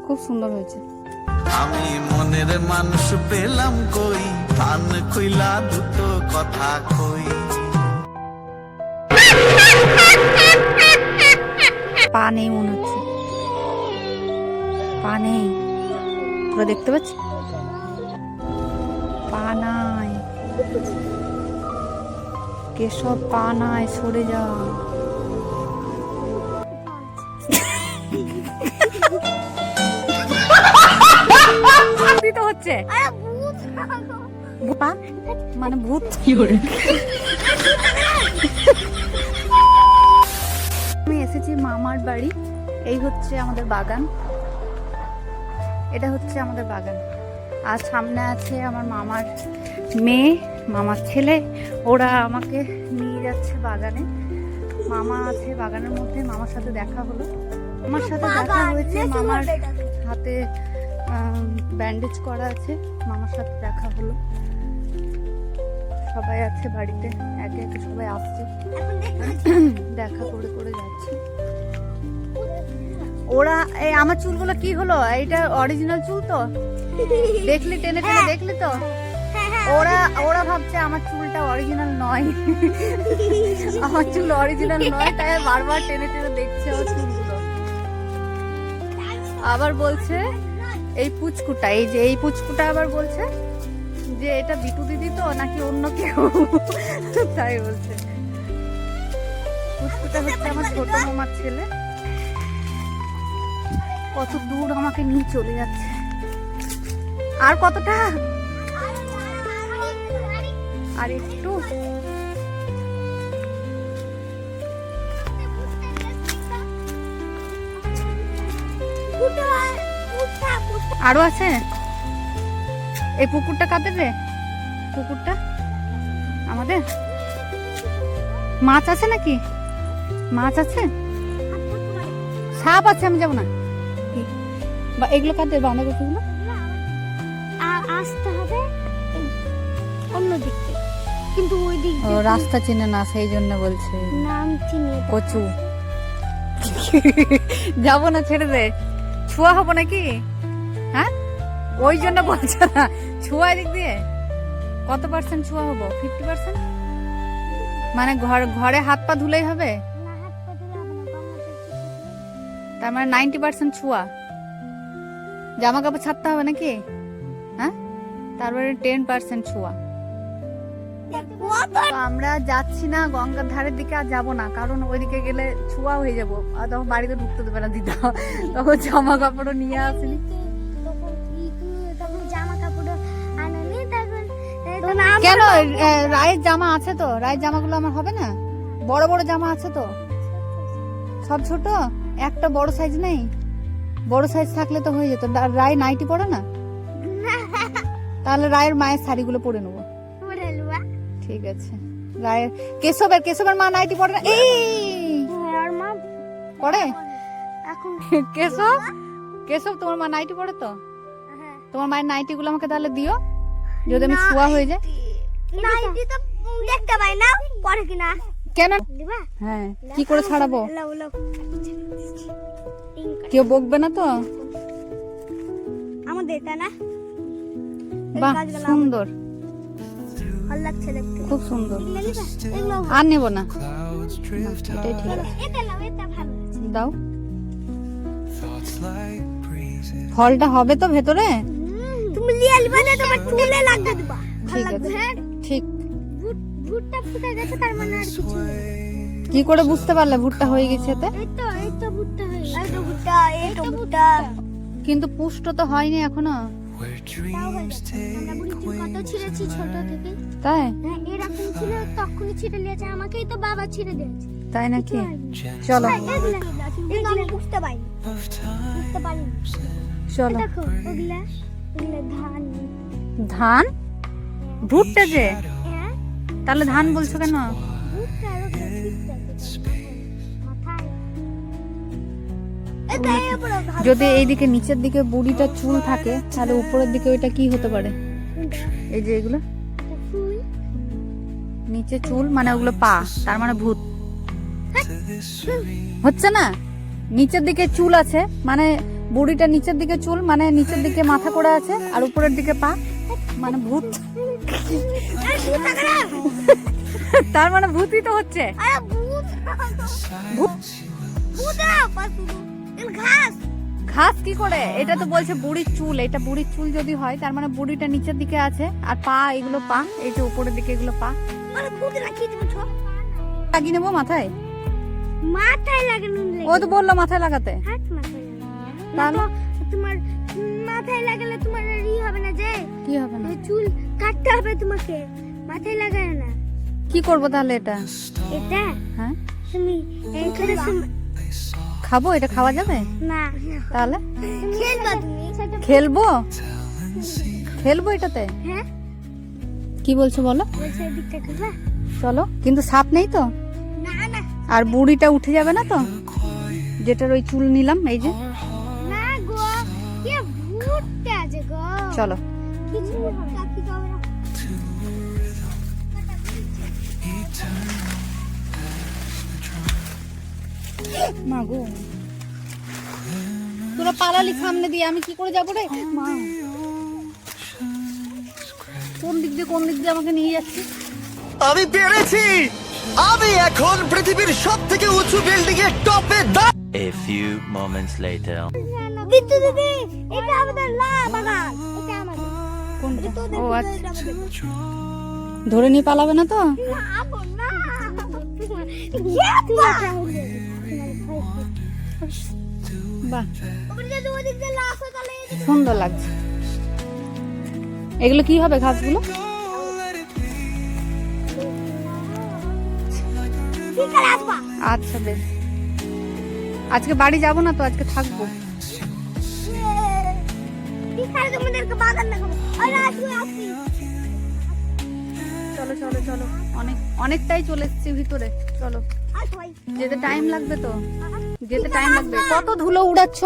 খুব সুন্দর হয়েছে। আমি মনের মানুষ পেলাম কই, কান খুইলা দুটো কথা কই। পা নেই মনে হচ্ছে, পা নেই, তোরা দেখতে পাচ্ছি পা নাই, কেশব পা নাই, সরে যা। হচ্ছে মানে ভূত কি করে। আমি এসেছি মামার বাড়ি, এই হচ্ছে আমাদের বাগান, এটা হচ্ছে আমাদের বাগান। আর সামনে আছে আমার মামার মেয়ে, মামার ছেলে, ওরা আমাকে নিয়ে যাচ্ছে বাগানে। মামা আছে বাগানের মধ্যে, মামার সাথে দেখা হলো, আমার সাথে দেখা হয়েছে, মামার হাতে ব্যান্ডেজ করা আছে, মামার সাথে দেখা হলো। সবাই আছে বাড়িতে, একে একে সবাই আসছে, দেখা করে করে যাচ্ছে। ওরা এই আমার চুলগুলো কি হলো, এইটা অরিজিনাল চুল তো, দেখলি টেনে টেনে দেখলি তো, ওরা ওরা ভাবছে আমার চুলটা অরিজিনাল নয়, আমার চুল অরিজিনাল নয়, তাই বারবার টেনে টেনে দেখছে আমার চুলগুলো। আবার বলছে এই পুচকুটা, এই যে এই পুচকুটা আবার বলছে যে এটা বিটু দিদি তো নাকি অন্য কেউ, তাই বলছে। পুচকুটা হচ্ছে আমার ছোট মামার ছেলে। কত দূর আমাকে নিয়ে চলে যাচ্ছে, আর কতটা, আর একটু। আরো আছে, এই পুকুরটা কাদের রে, পুকুরটা আমাদের। মাছ আছে নাকি, মাছ আছে, সাপ আছে, আমি যাবো না। বা এগুলো কাদের, বাঁধাকপিগুলো আসতে হবে অন্য দিক থেকে, কিন্তু ওই দিক রাস্তা চেনে না, সেই জন্য বলছে নাম চিনি কচু। যাবো না, ছেড়ে দে, ছোঁয়া হবো নাকি, হ্যাঁ ওই জন্য বলছে না, ছোঁয়া দিক দিয়ে কত পার্সেন্ট ছোঁয়া হবো, 50%, মানে ঘরে হাত পা ধুলেই হবে, তার মানে 90% ছোঁয়া। জামা কাপড় ছাড়তে হবে নাকি, হ্যাঁ তারপরে 10% ছোঁয়া। আমরা যাচ্ছি না গঙ্গার ধারের দিকে, আর যাবো না, কারণ ওইদিকে গেলে ছোঁয়া হয়ে যাবো, আর তখন বাড়িতে ঢুকতে দেবে না দিদা, তখন জামা কাপড়ও নিয়ে আসিনি। কেন, রায়ের জামা আছে তো, রায়ের জামাগুলো আমার হবে না, বড় বড় জামা আছে তো, সব ছোট, একটা বড় সাইজ নেই, বড় সাইজ থাকলে তো হয়ে যেত। রায় নাইটি পরে না, তাহলে রায়ের মায়ের শাড়িগুলো পরে নেবো, ঠিক আছে। রায়ের কেশবের মা নাইটি পরে না, এই পরে কেশব তোমার মা নাইটি পরে তো, তোমার মায়ের নাইটি গুলো আমাকে তাহলে দিও, যদি আমি ছোঁয়া হয়ে যায়। নাইটি তো দেখতে পাই না, পরে কিনা কেন, হ্যাঁ কি করে ছাড়াবো, কেউ বকবে না তো আমাদের, তাই না? বাহ সুন্দর, ভালো লাগছে দেখতে, খুব সুন্দর। এগুলো আর নেবো না, এটাই ঠিক আছে, এটা নাও, এটা ভালো লাগছে। দাও। ফলটা হবে তো ভেতরে, তুমি লিয়ে আলবা না, তোমার চুলে লাগবে দিবা, ঠিক আছে, ঠিক। ভুট্টা ফুটে গেছে, তার মানে আর কিছু নেই। কি করে বুঝতে পারলে ভুট্টা হয়ে গেছে এতে? এই তো ভুট্টা হয়ে গেছে, এই তো ভুট্টা। কিন্তু পুষ্ট তো হয়নি এখনো, তাও হয়ে গেছে। আমরা বুড়িকে কত ছিঁড়েছি ছোট থেকে, তাই? হ্যাঁ এরকম ছিল, তখনই ছিঁড়ে নিয়েছে, আমাকেই তো বাবা ছিঁড়ে দিয়েছে। তাই নাকি, চলো এগুলো আমি বুঝতে পারিনি, চলো। দেখো ওগুলা ধান, ধান, ভুট্টা যে, হ্যাঁ তাহলে ধান বলছো কেন? ভুট্টা আর ওগুলা মাথায় এই উপরে যদি এইদিকে নিচের দিকে বুড়িটা চুল থাকে, তাহলে উপরের দিকে ওইটা কি হতে পারে? এই যে এগুলো ফুল, নিচে চুল, মানে ওগুলো পা, তার মানে ভূত হচ্ছে না। নিচের দিকে চুল আছে, মানে বুড়িটা নিচের দিকে চুল, মানে নিচের দিকে মাথা করে আছে, আর উপরের দিকে পা, মানে ভূত। তার মানে ভূতই তো হচ্ছে। ঘাস কি করে? এটা তো বলছে বুড়ির চুল, এটা বুড়ির চুল যদি হয় তার মানে বুড়িটা নিচের দিকে আছে, আর পা এগুলো পা, এই যে উপরের দিকে এগুলো পা। লাগিয়ে নেবো মাথায়, মাথায় লাগানো ও তো বললো মাথায় লাগাতে। তাহলে তোমার মাথায় লাগালে তোমার ই হবে না, যে কি হবে না? চুল কাটতে হবে তোমাকে, মাথায় লাগায় না। কি করবো তাহলে এটা? এটা হ্যাঁ তুমি এইখানে খাবো, এটা খাওয়া যাবে? না, তাহলে খেলবা তুমি। খেলবো, খেলবো এটাতে? হ্যাঁ, কি বলছো বলো? বলছে এদিকটা খেলবা। চলো, কিন্তু সাপ নেই তো? না না আর বুড়িটা উঠে যাবে না তো, যেটার ওই চুল নিলাম এই যে? না গো, কে ভূতটা আছে গো। চলো কিছু কাকি যাবে না। মা গো, তোরা পালালি সামনে দিয়ে, আমি কি করে যাবো রে মা? কোন দিক দিয়ে আমাকে নিয়ে যাচ্ছি? আমি পেরেছি, আমি এখন পৃথিবীর সবথেকে উঁচু বিল্ডিং এর টপে A few moments later. বিদ্যুৎ দিদি, এটা আমাদের বাগান, এটা আমাদের। কোনটা? তোদের ও ভিতরে আচ্ছা, এটা আমাদের। ধরে নিয়ে পালাবে না তো? না, আপন না। গেতা। বাহ, ওপরে যদি ওদিক দিয়ে লাশ হয় তাহলে এদিকে সুন্দর লাগছে। এগুলো কি হবে ঘাসগুলো? বিকালে আসবা। আচ্ছা বেশ, আজকে বাড়ি যাব না তো, আজকে থাকবো। বিকালে তোমাদেরকে বাগান দেখাবো। আরে আজকে আসি। চলো চলো চলো, অনেকটাই চলে এসেছি ভিতরে, চলো। আসো ভাই। যেতে টাইম লাগবে তো, যেতে টাইম লাগবে। কত ধুলো উড়াচ্ছ?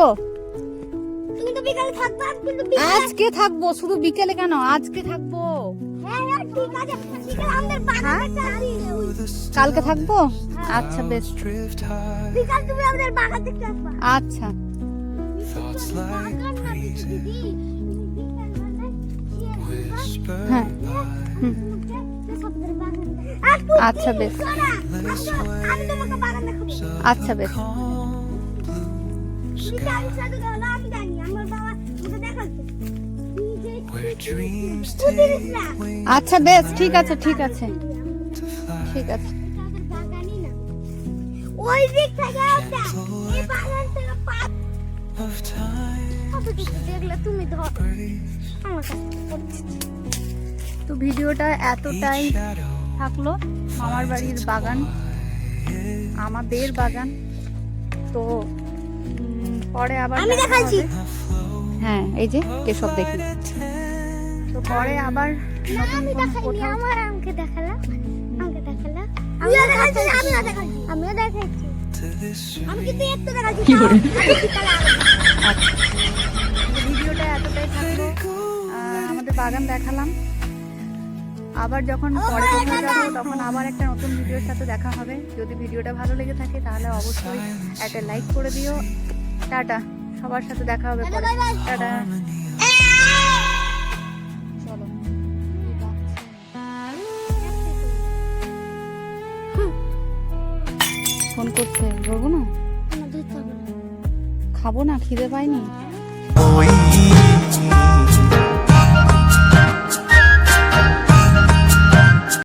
তুমি তো বিকালে থাকবা, কিন্তু আজকে থাকবো, শুধু বিকেলে কেন, আজকে থাকবো। হ্যাঁ হ্যাঁ ঠিক আছে, বিকালে আমাদের বাগান দেখতে আসি। কালকে থাকবো? আচ্ছা বেশ, বিকাল তুমি আমাদের বাগান দেখতে আসবা। আচ্ছা বাগান না দিদি, তুমি বিকাল বেলায় হ্যাঁ, আচ্ছা বেশ। আমি তোমাকে বাগান দেখাবো। আচ্ছা বেশ, বিকালের সাথে গেলো, আমি জানি আমার বাবা আমাকে দেখাচ্ছে। আচ্ছা বেশ, ঠিক আছে ঠিক আছে ঠিক আছে। বাগানই না, ওই দিক থেকে ওটা, এই বাগান থেকে পাঁচ কতটুকু দেখলে তুমি ধর আমার কাছে। তো ভিডিওটা এতটাই থাকলো, মামার বাড়ির বাগান, আমাদের বাগান। তো পরে আবার আমি দেখা দেখাচ্ছি। হবে। হ্যাঁ এই যে এসব দেখি, তো পরে আবার নতুন আমি কোনো দেখাইনি, কোথাও। আমার আমাকে দেখালাম, আমাকে দেখালাম, আমিও দেখাচ্ছি, আমিও দেখাচ্ছি, আমিও দেখাচ্ছি, আমি কিন্তু একটু দেখাচ্ছি। কি করে? আমি বিকালে আসবো। আচ্ছা, তো ভিডিওটা এতটাই থাকলো, আমাদের বাগান দেখালাম। আবার যখন পরে কোথাও যাবো তখন আবার একটা নতুন ভিডিওর সাথে দেখা হবে। যদি ভিডিওটা ভালো লেগে থাকে তাহলে অবশ্যই একটা লাইক করে দিও। টাটা, সবার সাথে দেখা হবে পরে। টাটা, চলো। ফোন করছে, ধরবো না? আমার ধরতে হবে না। খাবো না, খিদে পাইনি। ওই